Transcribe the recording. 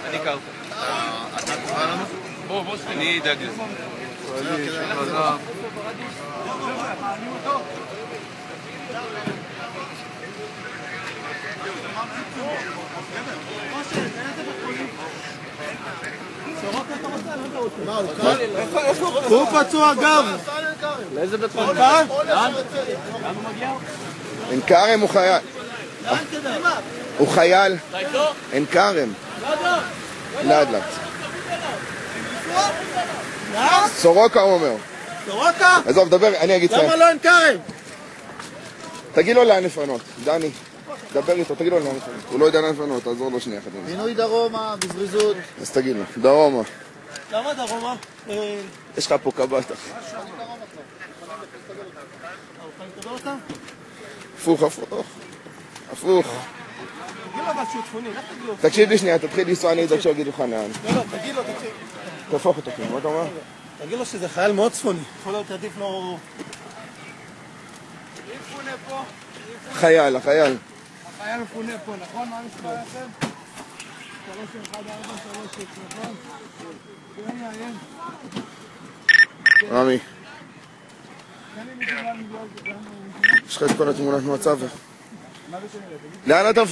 אני קר. אתה קורא לנו? בוא, אני אדאג לזה. הוא פצוע גם. לאיזה בית חולים? לאן הוא מגיע? עין כרם הוא חייל. הוא חייל. עין כרם. לאט לאט. סורוקה הוא אומר. סורוקה? עזוב, דבר, אני אגיד לך. למה לא עין כרם? תגיד לו לאן לפנות, דני. דבר איתו, תגיד לו לאן לפנות. הוא לא יודע לאן לפנות, תעזור לו שנייה. פינוי דרומה, בזריזות. אז תגיד לו, דרומה. למה דרומה? יש לך פה קב"ט. הפוך. הפוך. תקשיב לי שנייה, תתחיל לנסוע, אני אדאג שיגיד לך לאן. לא, תגיד לו, תקשיב. תהפוך אותו, מה אתה אומר? תגיד לו שזה חייל מאוד צפוני. יכול להיות עדיף לו... מי מפונה פה? החייל. החייל מפונה פה, נכון? מה המספר לכם? 3143, נכון? כן, מעניין. רמי. יש לך את כל התמונת מצב? לאן אתה